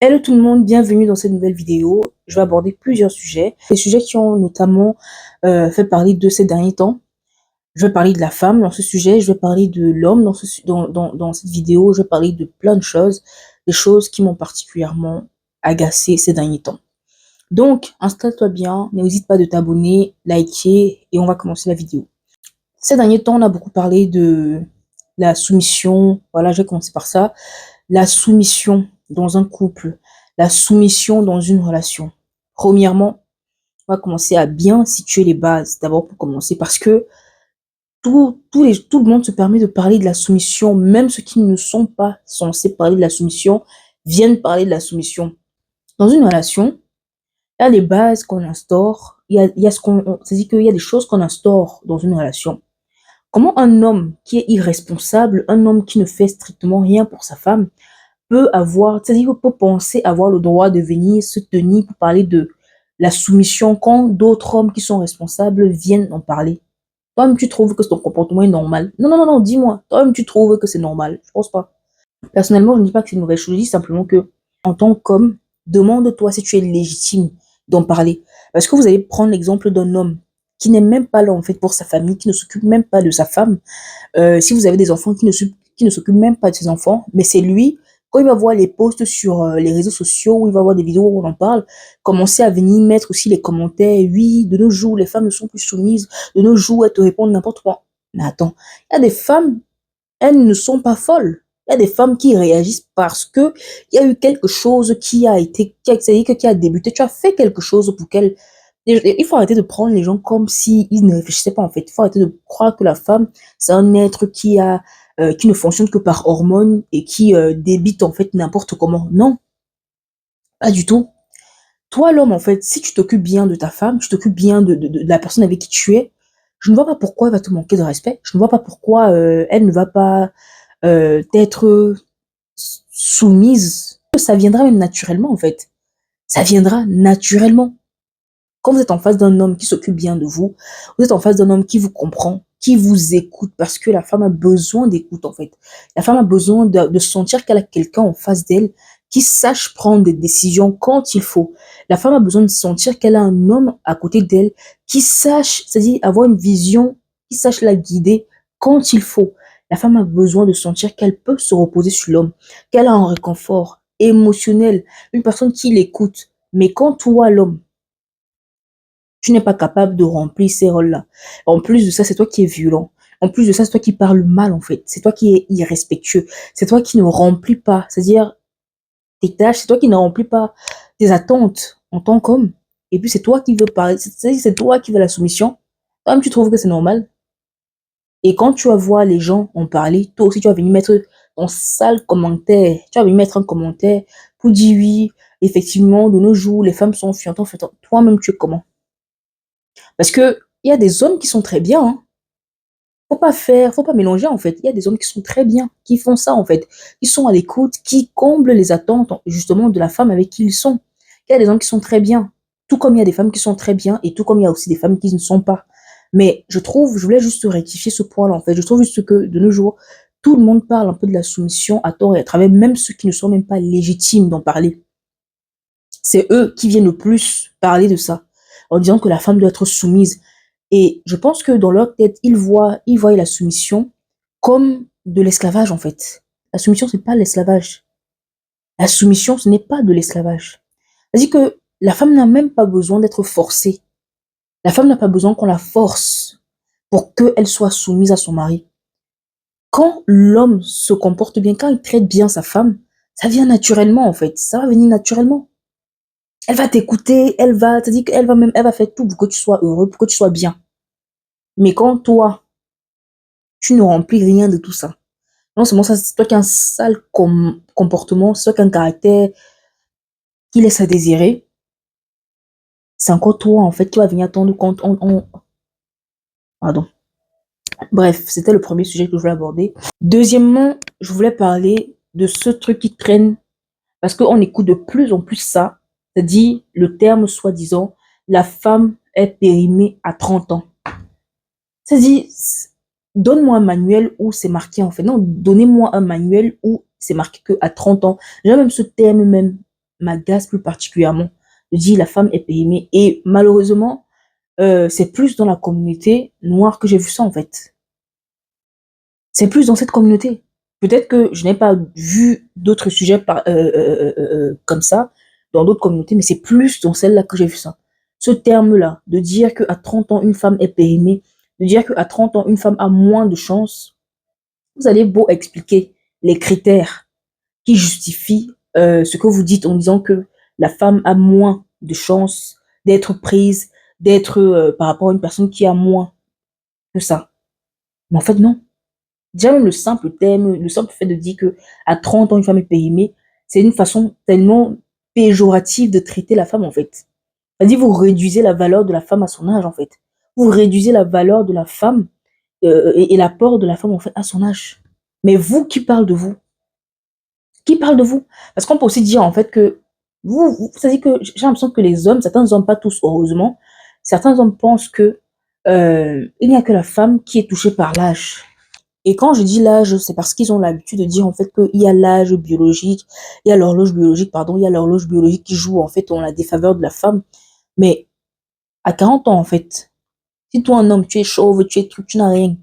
Hello tout le monde, bienvenue dans cette nouvelle vidéo. Je vais aborder plusieurs sujets. Des sujets qui ont notamment fait parler de ces derniers temps. Je vais parler de la femme dans ce sujet, je vais parler de l'homme dans cette vidéo, je vais parler de plein de choses, des choses qui m'ont particulièrement agacé ces derniers temps. Donc, installe-toi bien, n'hésite pas de t'abonner, liker et on va commencer la vidéo. Ces derniers temps, on a beaucoup parlé de la soumission. Voilà, je vais commencer par ça. La soumission dans un couple, la soumission dans une relation. Premièrement, on va commencer à bien situer les bases, d'abord pour commencer, parce que tout le monde se permet de parler de la soumission, même ceux qui ne sont pas censés parler de la soumission viennent parler de la soumission. Dans une relation, il y a des bases qu'on instaure, c'est-à-dire qu'il y a des choses qu'on instaure dans une relation. Comment un homme qui est irresponsable, un homme qui ne fait strictement rien pour sa femme, peut avoir, c'est-à-dire peut penser avoir le droit de venir se tenir pour parler de la soumission quand d'autres hommes qui sont responsables viennent en parler. Toi-même, tu trouves que ton comportement est normal? Non, non, non, non, dis-moi. Toi-même, tu trouves que c'est normal? Je pense pas. Personnellement, je ne dis pas que c'est une mauvaise chose. Je dis simplement que, en tant qu'homme, demande-toi si tu es légitime d'en parler. Parce que vous allez prendre l'exemple d'un homme qui n'est même pas là, en fait, pour sa famille, qui ne s'occupe même pas de sa femme. Si vous avez des enfants qui ne s'occupent même pas de ses enfants, mais c'est lui, quand il va voir les posts sur les réseaux sociaux, où il va voir des vidéos où on en parle, commencer à venir mettre aussi les commentaires, oui, de nos jours, les femmes ne sont plus soumises, de nos jours, elles te répondent n'importe quoi. Mais attends, il y a des femmes, elles ne sont pas folles. Il y a des femmes qui réagissent parce que il y a eu quelque chose qui a débuté. Tu as fait quelque chose pour qu'elle. Il faut arrêter de prendre les gens comme si ils ne réfléchissaient pas en fait. Il faut arrêter de croire que la femme, c'est un être qui ne fonctionne que par hormones et qui débite en fait n'importe comment. Non, pas du tout. Toi, l'homme, en fait, si tu t'occupes bien de ta femme, tu t'occupes bien de la personne avec qui tu es, je ne vois pas pourquoi elle va te manquer de respect. Je ne vois pas pourquoi elle ne va pas t'être soumise. Ça viendra même naturellement, en fait. Ça viendra naturellement. Quand vous êtes en face d'un homme qui s'occupe bien de vous, vous êtes en face d'un homme qui vous comprend, qui vous écoute, parce que la femme a besoin d'écoute, en fait. La femme a besoin de sentir qu'elle a quelqu'un en face d'elle qui sache prendre des décisions quand il faut. La femme a besoin de sentir qu'elle a un homme à côté d'elle qui sache, c'est-à-dire avoir une vision, qui sache la guider quand il faut. La femme a besoin de sentir qu'elle peut se reposer sur l'homme, qu'elle a un réconfort émotionnel, une personne qui l'écoute. Mais quand toi, l'homme, tu n'es pas capable de remplir ces rôles-là. En plus de ça, c'est toi qui es violent. En plus de ça, c'est toi qui parles mal, en fait. C'est toi qui es irrespectueux. C'est toi qui ne remplis pas, c'est-à-dire tes tâches, c'est toi qui ne remplis pas tes attentes en tant qu'homme. Et puis, c'est toi qui veux parler, c'est toi qui veux la soumission. Toi-même, tu trouves que c'est normal. Et quand tu vas voir les gens en parler, toi aussi, tu vas venir mettre ton sale commentaire. Tu vas venir mettre un commentaire pour dire oui, effectivement, de nos jours, les femmes sont fiantes. Toi-même, tu es comment? Parce que il y a des hommes qui sont très bien, hein. Faut pas mélanger en fait. Il y a des hommes qui sont très bien, qui font ça en fait. Ils sont à l'écoute, qui comblent les attentes justement de la femme avec qui ils sont. Il y a des hommes qui sont très bien, tout comme il y a des femmes qui sont très bien et tout comme il y a aussi des femmes qui ne sont pas. Mais je voulais juste rectifier ce point-là en fait. Je trouve juste que de nos jours, tout le monde parle un peu de la soumission à tort et à travers, même ceux qui ne sont même pas légitimes d'en parler. C'est eux qui viennent le plus parler de ça, en disant que la femme doit être soumise. Et je pense que dans leur tête, ils voient la soumission comme de l'esclavage, en fait. La soumission, c'est pas l'esclavage. La soumission, ce n'est pas de l'esclavage. C'est-à-dire que la femme n'a même pas besoin d'être forcée. La femme n'a pas besoin qu'on la force pour qu'elle soit soumise à son mari. Quand l'homme se comporte bien, quand il traite bien sa femme, ça vient naturellement, en fait. Ça va venir naturellement. Elle va t'écouter, c'est-à-dire elle va faire tout pour que tu sois heureux, pour que tu sois bien. Mais quand toi, tu ne remplis rien de tout ça, non seulement ça, c'est toi qui as un sale comportement, c'est toi qui as un caractère qui laisse à désirer, c'est encore toi, en fait, qui va venir attendre compte. Pardon. Bref, c'était le premier sujet que je voulais aborder. Deuxièmement, je voulais parler de ce truc qui traîne, parce qu'on écoute de plus en plus ça, c'est-à-dire le terme soi-disant, la femme est périmée à 30 ans. C'est-à-dire, donne-moi un manuel où c'est marqué en fait. Non, donnez-moi un manuel où c'est marqué qu'à 30 ans. J'ai même ce terme même. m'agace plus particulièrement, de dire la femme est périmée. Et malheureusement, c'est plus dans la communauté noire que j'ai vu ça en fait. C'est plus dans cette communauté. Peut-être que je n'ai pas vu d'autres sujets comme ça dans d'autres communautés, mais c'est plus dans celle-là que j'ai vu ça. Ce terme-là, de dire qu'à 30 ans, une femme est périmée, de dire qu'à 30 ans, une femme a moins de chance, vous allez beau expliquer les critères qui justifient ce que vous dites en disant que la femme a moins de chances d'être prise, d'être par rapport à une personne qui a moins que ça. Mais en fait, non. Déjà même le simple thème, le simple fait de dire que à 30 ans, une femme est périmée, c'est une façon tellement péjorative de traiter la femme, en fait. C'est-à-dire, vous réduisez la valeur de la femme à son âge, en fait. Vous réduisez la valeur de la femme et l'apport de la femme, en fait, à son âge. Mais vous, qui parle de vous? Qui parle de vous? Parce qu'on peut aussi dire, en fait, que c'est-à-dire que j'ai l'impression que les hommes, certains hommes, pas tous, heureusement, certains hommes pensent que il n'y a que la femme qui est touchée par l'âge. Et quand je dis l'âge, c'est parce qu'ils ont l'habitude de dire en fait qu'il y a l'âge biologique, il y a l'horloge biologique, pardon, il y a l'horloge biologique qui joue en fait en la défaveur de la femme. Mais à 40 ans en fait, si toi un homme, tu es chauve, tu es truc, tu n'as rien,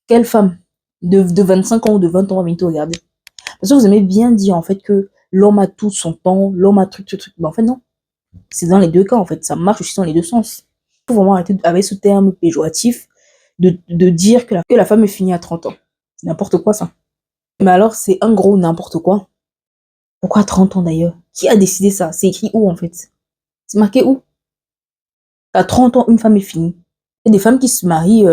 quelle femme de 25 ans ou de 20 ans va venir te regarder? Parce que vous aimez bien dire en fait que l'homme a tout son temps, l'homme a truc. Mais en fait non, c'est dans les deux cas en fait, ça marche aussi dans les deux sens. Il faut vraiment arrêter avec ce terme péjoratif de dire que la femme est finie à 30 ans. C'est n'importe quoi ça. Mais alors, c'est un gros n'importe quoi. Pourquoi 30 ans d'ailleurs? Qui a décidé ça? C'est écrit où en fait? C'est marqué où? À 30 ans, une femme est finie. Il y a des femmes qui se marient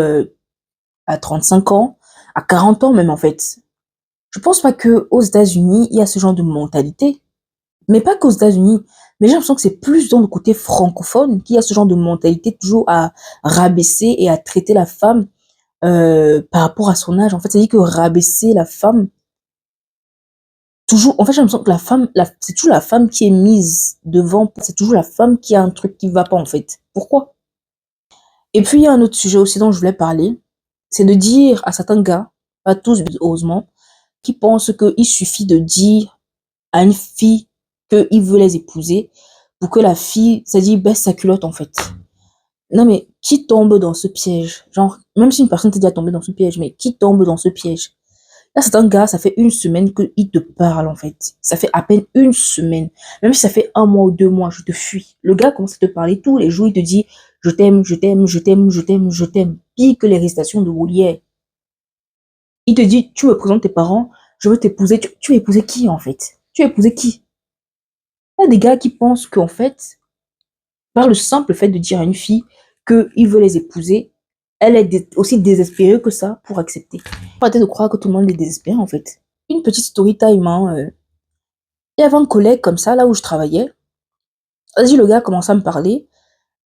à 35 ans, à 40 ans même en fait. Je pense pas que aux États-Unis, il y a ce genre de mentalité. Mais pas qu'aux États-Unis. Mais j'ai l'impression que c'est plus dans le côté francophone qu'il y a ce genre de mentalité toujours à rabaisser et à traiter la femme par rapport à son âge. En fait, c'est-à-dire que rabaisser la femme, toujours, en fait, j'ai l'impression que c'est toujours la femme qui est mise devant, c'est toujours la femme qui a un truc qui va pas, en fait. Pourquoi? Et puis, il y a un autre sujet aussi dont je voulais parler, c'est de dire à certains gars, pas tous, heureusement, qui pensent qu'il suffit de dire à une fille qu'il veut les épouser pour que la fille, c'est-à-dire, baisse sa culotte, en fait. Non, mais qui tombe dans ce piège? Genre, même si une personne te dit à tomber dans ce piège, mais qui tombe dans ce piège? Là, c'est un gars, ça fait une semaine qu'il te parle, en fait. Ça fait à peine une semaine. Même si ça fait un mois ou 2 mois, je te fuis. Le gars commence à te parler tous les jours, il te dit, je t'aime, je t'aime, je t'aime, je t'aime, je t'aime. Pire que les récitations de Molière. Il te dit, tu me présentes tes parents, je veux t'épouser. Tu veux épouser qui, en fait? Tu veux épouser qui? Il y a des gars qui pensent qu'en fait, par le simple fait de dire à une fille qu'il veut les épouser, elle est aussi désespérée que ça pour accepter. Faut arrêter de croire que tout le monde est désespéré, en fait. Une petite story time, hein, il y avait un collègue comme ça, là où je travaillais. Vas-y, le gars commençait à me parler.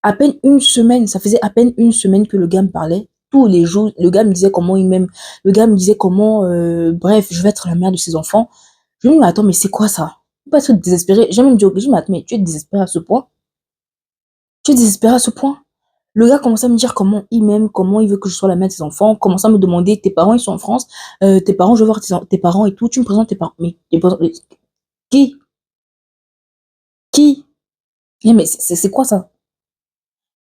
À peine une semaine, ça faisait à peine une semaine que le gars me parlait. Tous les jours, le gars me disait comment il m'aime. Le gars me disait comment, bref, je vais être la mère de ses enfants. Je me dis, mais attends, mais c'est quoi ça? Faut pas être désespéré. J'ai même dit, je dis, mais attends, mais tu es désespéré à ce point? Tu es désespéré à ce point? Le gars commençait à me dire comment il m'aime, comment il veut que je sois la mère de ses enfants, commençait à me demander, tes parents, ils sont en France, tes parents, je veux voir tes parents et tout, tu me présentes tes parents. Mais, qui? Qui? Mais c'est quoi ça?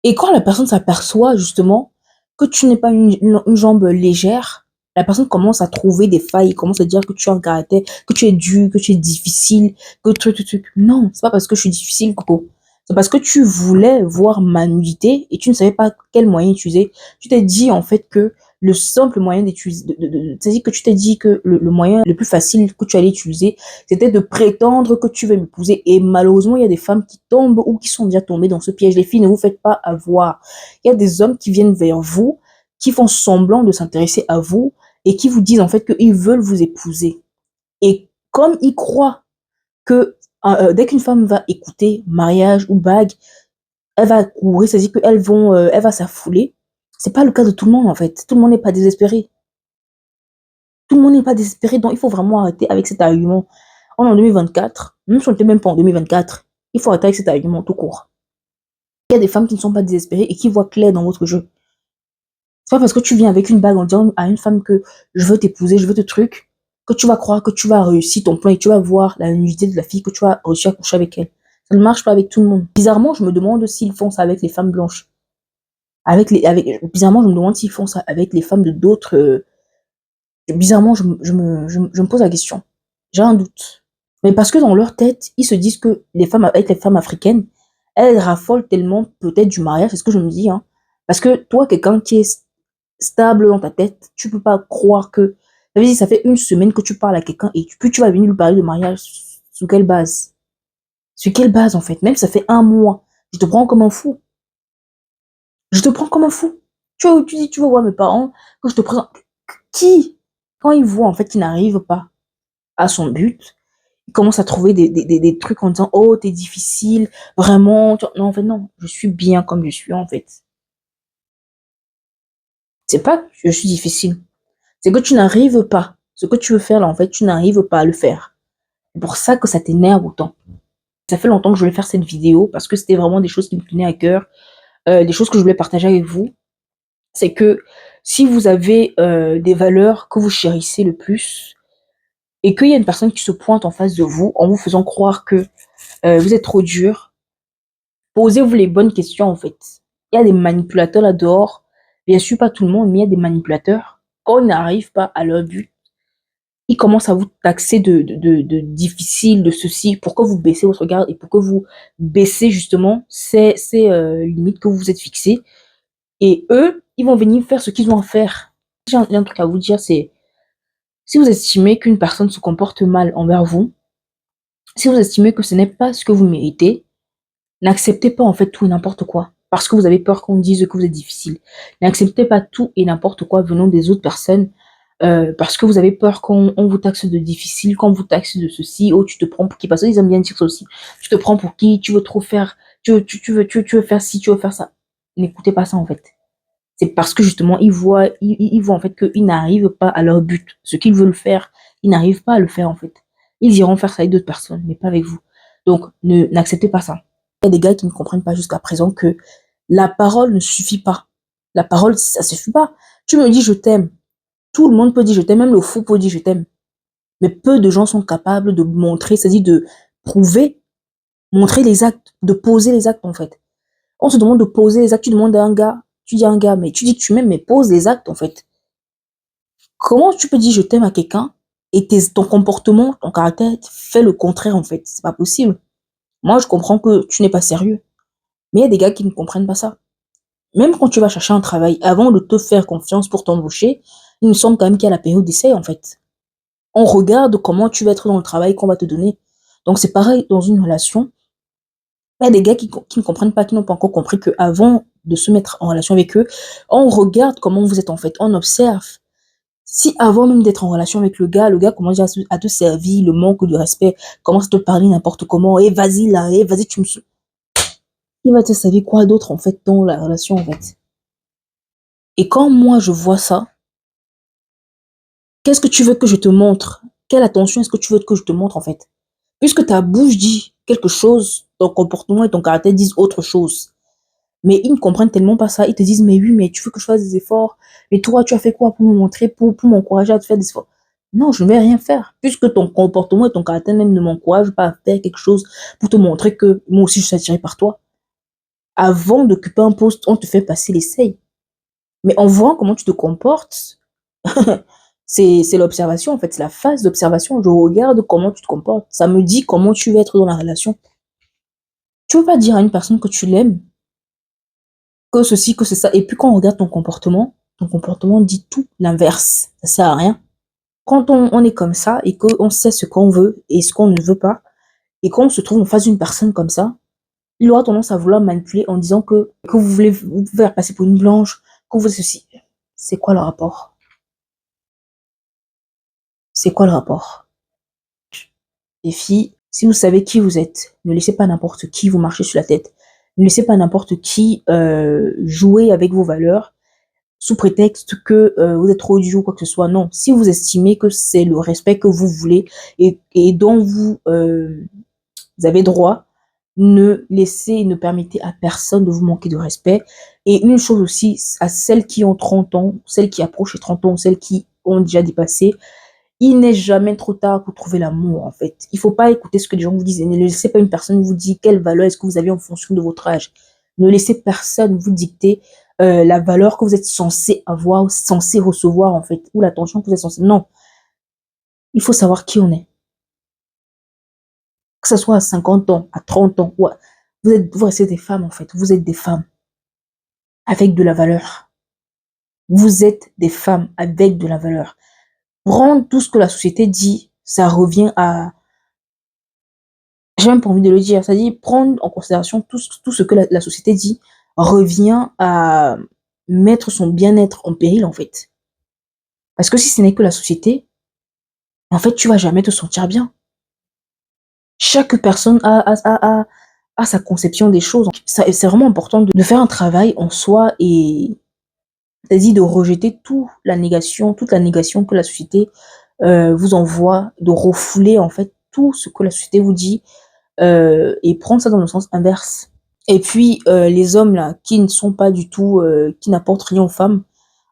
Et quand la personne s'aperçoit justement que tu n'es pas une jambe légère, la personne commence à trouver des failles, commence à dire que tu as un caractère, que tu es dur, que tu es difficile, que truc. Non, c'est pas parce que je suis difficile, Coco. C'est parce que tu voulais voir ma nudité et tu ne savais pas quel moyen utiliser. Tu t'es dit en fait que le simple moyen d'utiliser, c'est-à-dire que tu t'es dit que le moyen le plus facile que tu allais utiliser, c'était de prétendre que tu veux m'épouser. Et malheureusement, il y a des femmes qui tombent ou qui sont déjà tombées dans ce piège. Les filles, ne vous faites pas avoir. Il y a des hommes qui viennent vers vous, qui font semblant de s'intéresser à vous et qui vous disent en fait qu'ils veulent vous épouser. Et comme ils croient que dès qu'une femme va écouter mariage ou bague, elle va courir, c'est-à-dire elle va s'affouler. C'est pas le cas de tout le monde en fait. Tout le monde n'est pas désespéré. Tout le monde n'est pas désespéré, donc il faut vraiment arrêter avec cet argument. On est en 2024, même si on n'était même pas en 2024, il faut arrêter avec cet argument tout court. Il y a des femmes qui ne sont pas désespérées et qui voient clair dans votre jeu. C'est pas parce que tu viens avec une bague en disant à une femme que je veux t'épouser, je veux te truc, que tu vas croire que tu vas réussir ton plan et tu vas voir la nudité de la fille que tu vas réussir à coucher avec elle. Ça ne marche pas avec tout le monde. Bizarrement, je me demande s'ils font ça avec les femmes blanches. Bizarrement, je me demande s'ils font ça avec les femmes de d'autres. Bizarrement, je me pose la question. J'ai un doute. Mais parce que dans leur tête, ils se disent que les femmes avec les femmes africaines, elles raffolent tellement peut-être du mariage, c'est ce que je me dis, hein. Parce que toi, quelqu'un qui est stable dans ta tête, tu peux pas croire que. Ça veut dire, ça fait une semaine que tu parles à quelqu'un et puis tu vas venir lui parler de mariage. Sous quelle base? Sur quelle base, en fait? Même si ça fait un mois, je te prends comme un fou. Je te prends comme un fou. Tu dis, tu vas voir mes parents, que je te présente. Qui, quand ils voient, en fait, qu'il n'arrive pas à son but, ils commencent à trouver des trucs en disant, oh, t'es difficile, vraiment. Non, en fait, non. Je suis bien comme je suis, en fait. C'est pas que je suis difficile. C'est que tu n'arrives pas. Ce que tu veux faire là, en fait, tu n'arrives pas à le faire. C'est pour ça que ça t'énerve autant. Ça fait longtemps que je voulais faire cette vidéo parce que c'était vraiment des choses qui me tenaient à cœur, des choses que je voulais partager avec vous. C'est que si vous avez des valeurs que vous chérissez le plus et qu'il y a une personne qui se pointe en face de vous en vous faisant croire que vous êtes trop dur, posez-vous les bonnes questions en fait. Il y a des manipulateurs là dehors. Bien sûr, pas tout le monde, mais il y a des manipulateurs. Quand ils n'arrivent pas à leur but, ils commencent à vous taxer de difficile, de ceci, pour que vous baissez votre regard et pour que vous baissez justement ces limites que vous vous êtes fixées. Et eux, ils vont venir faire ce qu'ils ont à faire. J'ai un truc à vous dire, c'est si vous estimez qu'une personne se comporte mal envers vous, si vous estimez que ce n'est pas ce que vous méritez, n'acceptez pas en fait tout et n'importe quoi. Parce que vous avez peur qu'on dise que vous êtes difficile. N'acceptez pas tout et n'importe quoi venant des autres personnes parce que vous avez peur qu'on vous taxe de difficile, qu'on vous taxe de ceci, oh tu te prends pour qui, parce qu'ils aiment bien dire ça aussi, tu te prends pour qui, tu veux trop faire, tu veux faire ci, tu veux faire ça. N'écoutez pas ça en fait. C'est parce que justement ils voient en fait qu'ils n'arrivent pas à leur but. Ce qu'ils veulent faire, ils n'arrivent pas à le faire en fait. Ils iront faire ça avec d'autres personnes, mais pas avec vous. Donc n'acceptez pas ça. Il y a des gars qui ne comprennent pas jusqu'à présent que la parole ne suffit pas. La parole, ça suffit pas. Tu me dis je t'aime. Tout le monde peut dire je t'aime, même le fou peut dire je t'aime. Mais peu de gens sont capables de montrer, c'est-à-dire de prouver, montrer les actes, de poser les actes en fait. On se demande de poser les actes, tu demandes à un gars, tu dis à un gars, mais tu dis que tu m'aimes, mais pose les actes en fait. Comment tu peux dire je t'aime à quelqu'un et ton comportement, ton caractère fait le contraire en fait? C'est pas possible. Moi je comprends que tu n'es pas sérieux, mais il y a des gars qui ne comprennent pas ça. Même quand tu vas chercher un travail, avant de te faire confiance pour t'embaucher, il me semble quand même qu'il y a la période d'essai en fait. On regarde comment tu vas être dans le travail qu'on va te donner. Donc c'est pareil dans une relation. Il y a des gars qui ne comprennent pas, qui n'ont pas encore compris qu'avant de se mettre en relation avec eux, on regarde comment vous êtes en fait, on observe. Si avant même d'être en relation avec le gars commence à te servir, le manque de respect, commence à te parler n'importe comment, et vas-y là, et vas-y tu me suis. Il va te servir quoi d'autre en fait dans la relation en fait. Et quand moi je vois ça, qu'est-ce que tu veux que je te montre? Quelle attention est-ce que tu veux que je te montre en fait? Puisque ta bouche dit quelque chose, ton comportement et ton caractère disent autre chose. Mais ils ne comprennent tellement pas ça. Ils te disent, mais oui, mais tu veux que je fasse des efforts. Mais toi, tu as fait quoi pour me montrer, pour m'encourager à te faire des efforts? Non, je ne vais rien faire. Puisque ton comportement et ton caractère même ne m'encouragent pas à faire quelque chose pour te montrer que moi aussi je suis attiré par toi. Avant d'occuper un poste, on te fait passer l'essai. Mais en voyant comment tu te comportes, c'est l'observation en fait, c'est la phase d'observation. Je regarde comment tu te comportes. Ça me dit comment tu vas être dans la relation. Tu ne peux pas dire à une personne que tu l'aimes, que ceci, que c'est ça. Et puis quand on regarde ton comportement dit tout l'inverse. Ça sert à rien. Quand on est comme ça et qu'on sait ce qu'on veut et ce qu'on ne veut pas, et qu'on se trouve en face d'une personne comme ça, il aura tendance à vouloir manipuler en disant que vous voulez vous faire passer pour une blanche, que vous ceci. C'est quoi le rapport? C'est quoi le rapport? Les filles, si vous savez qui vous êtes, ne laissez pas n'importe qui vous marcher sur la tête. Ne laissez pas n'importe qui jouer avec vos valeurs sous prétexte que vous êtes trop dur ou quoi que ce soit. Non, si vous estimez que c'est le respect que vous voulez et dont vous avez droit, ne laissez et ne permettez à personne de vous manquer de respect. Et une chose aussi, à celles qui ont 30 ans, celles qui approchent les 30 ans, celles qui ont déjà dépassé, Il n'est jamais trop tard pour trouver l'amour, en fait. Il faut pas écouter ce que les gens vous disent. Ne laissez pas une personne vous dire quelle valeur est-ce que vous avez en fonction de votre âge. Ne laissez personne vous dicter la valeur que vous êtes censé avoir, censé recevoir, en fait, ou l'attention que vous êtes censé. Non, il faut savoir qui on est. Que ce soit à 50 ans, à 30 ans, ouais. Vous restez des femmes, en fait. Vous êtes des femmes avec de la valeur. Vous êtes des femmes avec de la valeur. Prendre tout ce que la société dit, ça revient à... J'ai même pas envie de le dire. C'est-à-dire prendre en considération tout ce que la société dit revient à mettre son bien-être en péril, en fait. Parce que si ce n'est que la société, en fait, tu vas jamais te sentir bien. Chaque personne a sa conception des choses. C'est vraiment important de faire un travail en soi et c'est-à-dire de rejeter toute la négation que la société vous envoie, de refouler en fait tout ce que la société vous dit et prendre ça dans le sens inverse. Et puis les hommes là qui ne sont pas du tout, qui n'apportent rien aux femmes,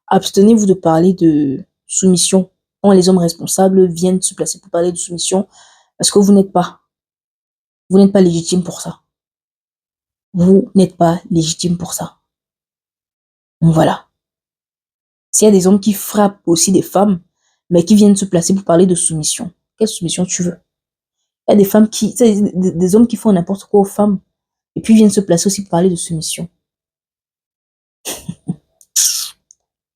abstenez-vous de parler de soumission. Quand les hommes responsables viennent se placer pour parler de soumission, parce que vous n'êtes pas légitime pour ça. Vous n'êtes pas légitime pour ça. Donc voilà. S'il y a des hommes qui frappent aussi des femmes, mais qui viennent se placer pour parler de soumission, quelle soumission tu veux? Il y a des femmes qui, des hommes qui font n'importe quoi aux femmes, et puis viennent se placer aussi pour parler de soumission.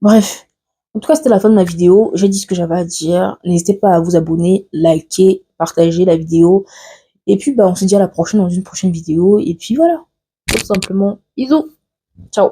Bref. En tout cas, c'était la fin de ma vidéo. J'ai dit ce que j'avais à dire. N'hésitez pas à vous abonner, liker, partager la vidéo. Et puis, bah, on se dit à la prochaine dans une prochaine vidéo. Et puis voilà. Tout simplement, bisous. Ciao.